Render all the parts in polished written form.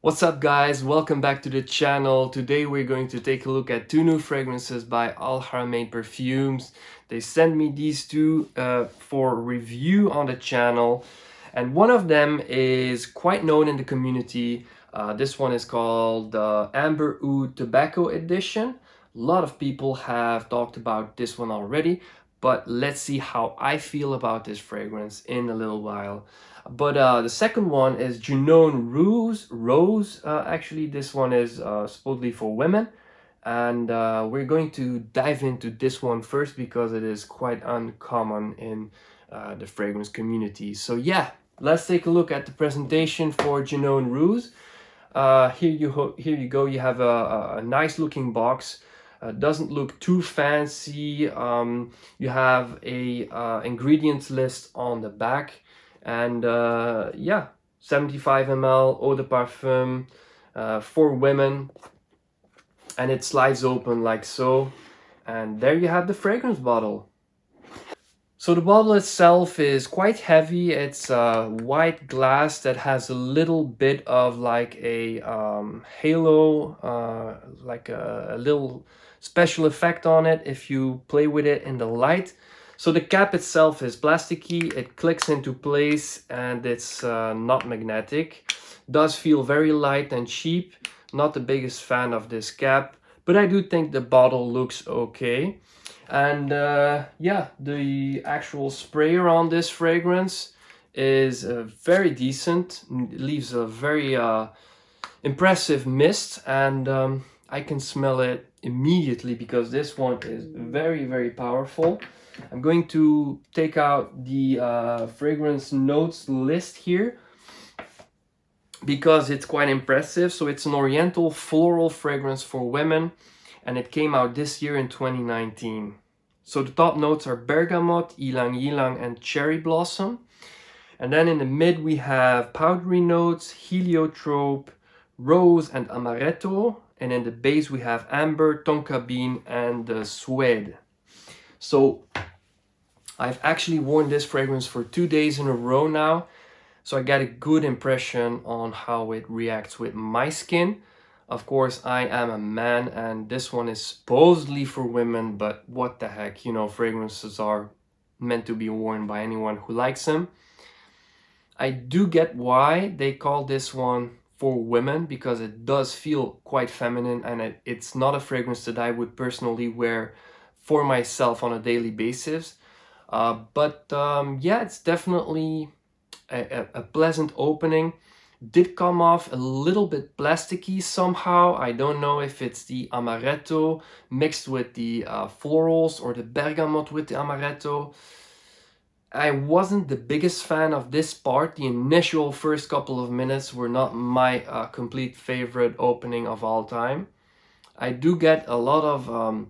What's up guys, welcome back to the channel. Today we're going to take a look at two new fragrances by Haramain perfumes. They sent me these two for review on the channel, and one of them is quite known in the community. This one is called Amber Oud Tobacco Edition. A lot of people have talked about this one already, but let's see how I feel about this fragrance in a little while. But the second one is Junoon Rose. Actually, this one is supposedly for women. And we're going to dive into this one first because it is quite uncommon in the fragrance community. So yeah, let's take a look at the presentation for Junoon Rose. Here you go. You have a nice looking box. Doesn't look too fancy. You have a ingredients list on the back. And yeah, 75 ml eau de parfum for women, and it slides open like so, and there you have the fragrance bottle. So the bottle itself is quite heavy. It's white glass that has a little bit of like a halo, like a little special effect on it if you play with it in the light. So the cap itself is plasticky, it clicks into place, and it's not magnetic. Does feel very light and cheap. Not the biggest fan of this cap, but I do think the bottle looks okay. And yeah, the actual sprayer on this fragrance is very decent. It leaves a very impressive mist, and I can smell it immediately because this one is very powerful. I'm going to take out the fragrance notes list here because it's quite impressive. So it's an oriental floral fragrance for women, and it came out this year in 2019. So the top notes are bergamot, ylang ylang, and cherry blossom. And then in the mid we have powdery notes, heliotrope, rose, and amaretto. And in the base we have amber, tonka bean, and suede. So I've actually worn this fragrance for 2 days in a row now, so I get a good impression on how it reacts with my skin. Of course, I am a man and this one is supposedly for women, but what the heck, you know, fragrances are meant to be worn by anyone who likes them. I do get why they call this one for women, because it does feel quite feminine, and it's not a fragrance that I would personally wear for myself on a daily basis. But yeah, it's definitely a pleasant opening. Did come off a little bit plasticky somehow. I don't know if it's the amaretto mixed with the florals or the bergamot with the amaretto. I wasn't the biggest fan of this part. The initial first couple of minutes were not my complete favorite opening of all time. I do get a lot of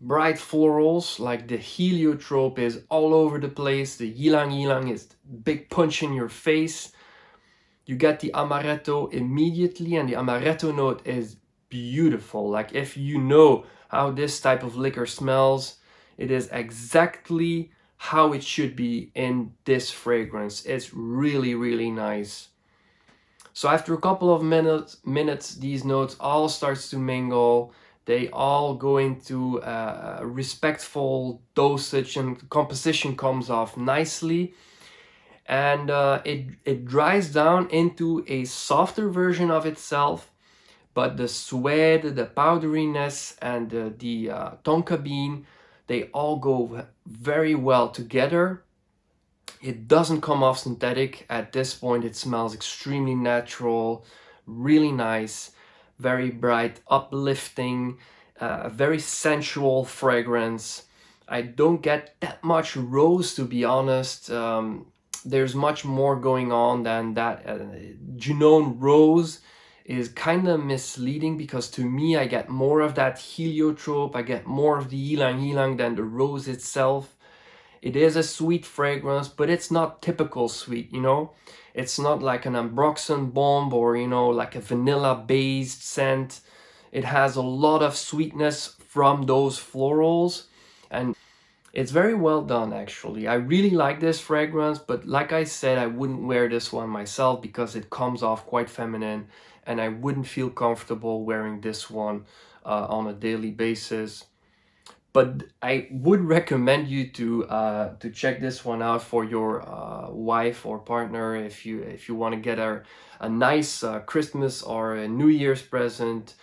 bright florals, like the heliotrope is all over the place. The ylang ylang is big punch in your face. You get the amaretto immediately, and the amaretto note is beautiful. Like, if you know how this type of liquor smells, it is exactly how it should be in this fragrance. It's really nice. So after a couple of minutes, these notes all starts to mingle. They all go into a respectful dosage, and composition comes off nicely. And it dries down into a softer version of itself. But the suede, the powderiness, and the tonka bean, they all go very well together. It doesn't come off synthetic. At this point, it smells extremely natural, really nice. Very bright, uplifting, very sensual fragrance. I don't get that much rose, to be honest. There's much more going on than that. Junoon Rose is kind of misleading because to me I get more of that heliotrope, I get more of the ylang ylang than the rose itself. It is a sweet fragrance, but it's not typical sweet, you know? It's not like an Ambroxan bomb or, you know, like a vanilla-based scent. It has a lot of sweetness from those florals. And It's very well done actually. I really like this fragrance, but like I said, I wouldn't wear this one myself because it comes off quite feminine and I wouldn't feel comfortable wearing this one on a daily basis. But I would recommend you to check this one out for your wife or partner if you want to get a nice Christmas or a New Year's present.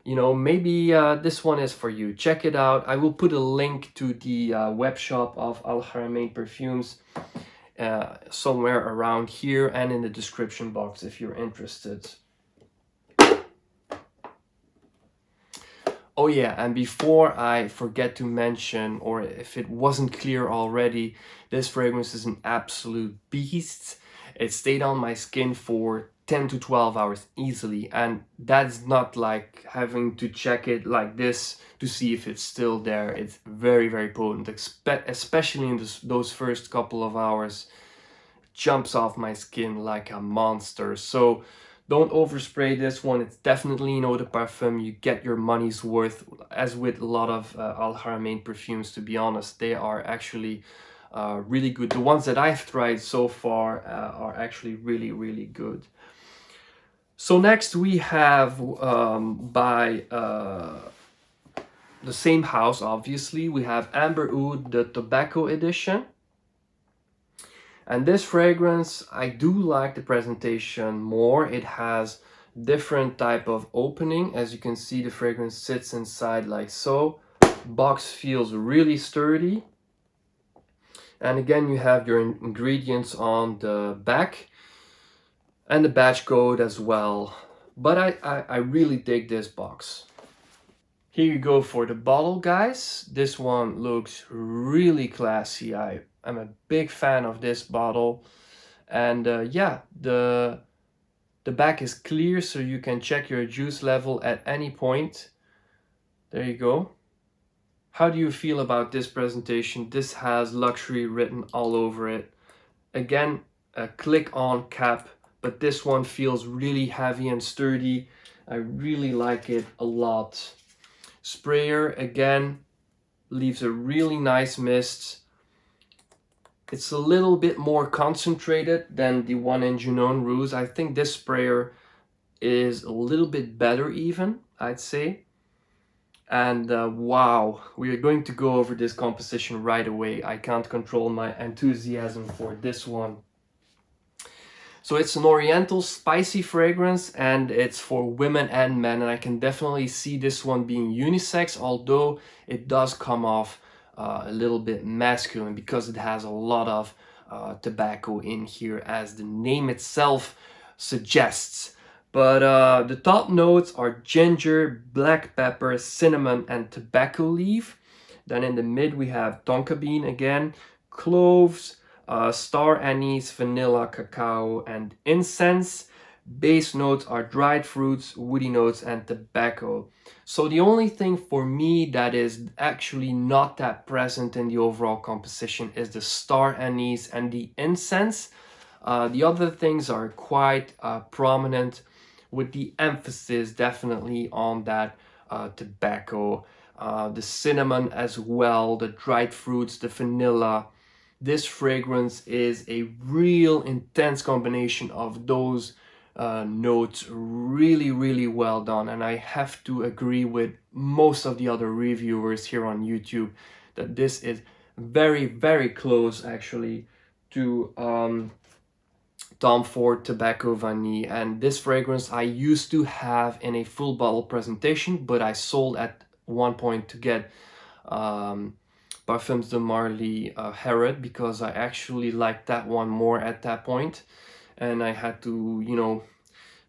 You know, maybe this one is for you. Check it out. I will put a link to the web shop of Haramain perfumes somewhere around here and in the description box if you're interested. Oh yeah, and before I forget to mention, or if it wasn't clear already, this fragrance is an absolute beast. It stayed on my skin for 10 to 12 hours easily, and that's not like having to check it like this to see if it's still there. It's very, very potent, especially in those first couple of hours. Jumps off my skin like a monster. So don't overspray this one. It's definitely an eau de parfum. You get your money's worth, as with a lot of Al Haramain perfumes, to be honest. They are actually really good. The ones that I've tried so far are actually really, really good. So next we have by the same house, obviously, we have Amber Oud, the Tobacco Edition. And this fragrance, I do like the presentation more. It has different type of opening. As you can see, the fragrance sits inside like so. Box feels really sturdy. And again, you have your ingredients on the back and the batch code as well. But I really dig this box. Here you go for the bottle, guys. This one looks really classy. I'm a big fan of this bottle. And yeah, the back is clear, so you can check your juice level at any point. There you go. How do you feel about this presentation? This has luxury written all over it. Again, a click-on cap, but this one feels really heavy and sturdy. I really like it a lot. Sprayer, again, leaves a really nice mist. It's a little bit more concentrated than the one in Junoon Rose. I think this sprayer is a little bit better even, I'd say. And wow, we are going to go over this composition right away. I can't control my enthusiasm for this one. So it's an oriental spicy fragrance and it's for women and men, and I can definitely see this one being unisex, although it does come off a little bit masculine because it has a lot of tobacco in here, as the name itself suggests. But the top notes are ginger, black pepper, cinnamon, and tobacco leaf. Then in the mid we have tonka bean again, cloves, star anise, vanilla, cacao, and incense. Base notes are dried fruits, woody notes, and tobacco. So the only thing for me that is actually not that present in the overall composition is the star anise and the incense. The other things are quite prominent, with the emphasis definitely on that tobacco, the cinnamon as well, the dried fruits, the vanilla. This fragrance is a real intense combination of those notes. Really, really well done. And I have to agree with most of the other reviewers here on YouTube that this is very, very close actually to Tom Ford Tobacco Vanille. And this fragrance I used to have in a full bottle presentation, but I sold at one point to get Parfums de Marly Herod, because I actually liked that one more at that point, and I had to, you know,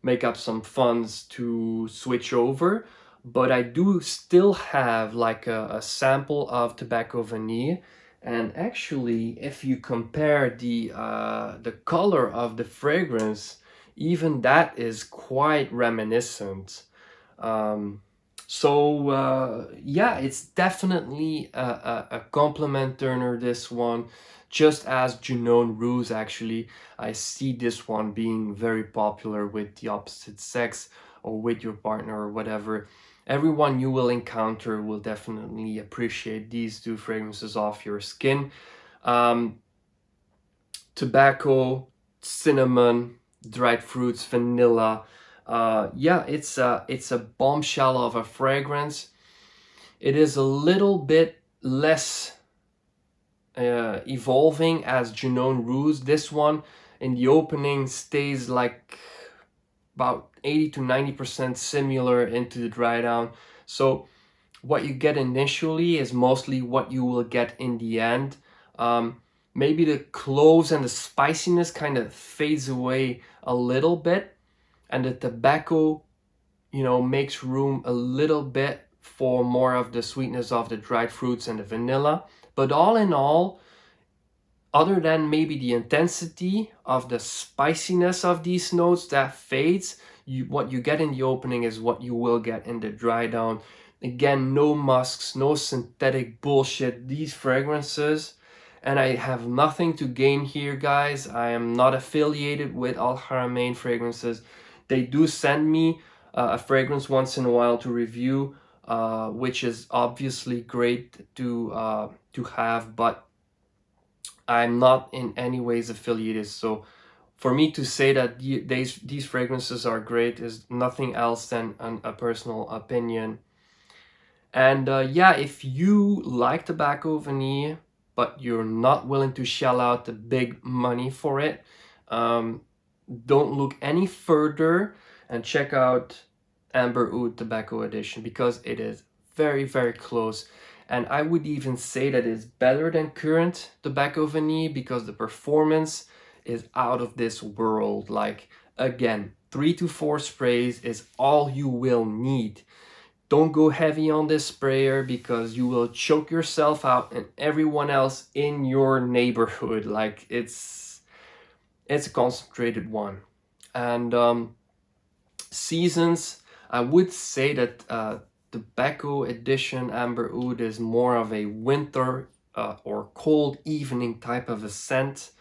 make up some funds to switch over. But I do still have like a sample of Tobacco Vanille, and actually if you compare the color of the fragrance, even that is quite reminiscent. Yeah, it's definitely a compliment turner, this one. Just as Junoon Rose, actually, I see this one being very popular with the opposite sex or with your partner or whatever. everyone you will encounter will definitely appreciate these two fragrances off your skin. Tobacco, cinnamon, dried fruits, vanilla. Yeah, it's a bombshell of a fragrance. It is a little bit less evolving as Junoon Rose. This one in the opening stays like about 80 to 90% similar into the dry down. So what you get initially is mostly what you will get in the end. Maybe the cloves and the spiciness kind of fades away a little bit, and the tobacco, you know, makes room a little bit for more of the sweetness of the dried fruits and the vanilla. But all in all, other than maybe the intensity of the spiciness of these notes that fades, what you get in the opening is what you will get in the dry down. Again, no musks, no synthetic bullshit. These fragrances, and I have nothing to gain here, guys. I am not affiliated with all Haramain fragrances. They do send me a fragrance once in a while to review, which is obviously great to have, but I'm not in any ways affiliated. So for me to say that these fragrances are great is nothing else than a personal opinion. And yeah, if you like tobacco vanille, but you're not willing to shell out the big money for it, don't look any further and check out Amber Oud Tobacco Edition, because it is very, very close. And I would even say that it's better than current Tobacco Vanille, because the performance is out of this world. Like, again, 3 to 4 sprays is all you will need. Don't go heavy on this sprayer, because you will choke yourself out and everyone else in your neighborhood. Like, it's a concentrated one. And seasons, I would say that Tobacco Edition Amber Oud is more of a winter or cold evening type of a scent,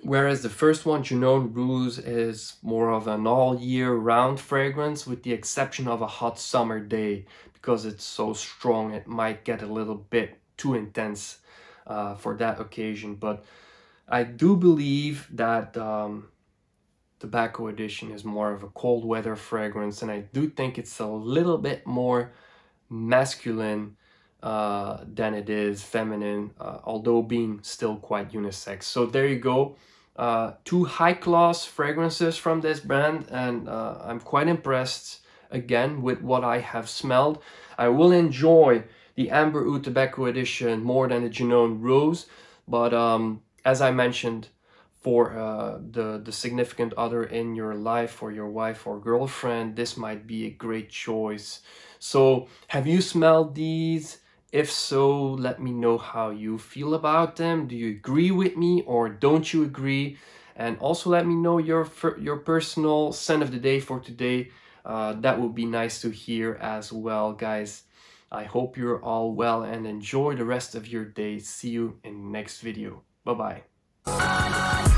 whereas the first one, Junoon Rose, is more of an all year round fragrance, with the exception of a hot summer day, because it's so strong it might get a little bit too intense for that occasion. But I do believe that Tobacco Edition is more of a cold weather fragrance, and I do think it's a little bit more masculine than it is feminine, although being still quite unisex. So there you go, 2 high-class fragrances from this brand, and I'm quite impressed again with what I have smelled. I will enjoy the Amber Oud Tobacco Edition more than the Junoon Rose, but as I mentioned, for the significant other in your life, or your wife or girlfriend, this might be a great choice. So have you smelled these? If so, let me know how you feel about them. Do you agree with me or don't you agree? And also let me know your personal scent of the day for today. That would be nice to hear as well, guys. I hope you're all well and enjoy the rest of your day. See you in the next video. Bye-bye.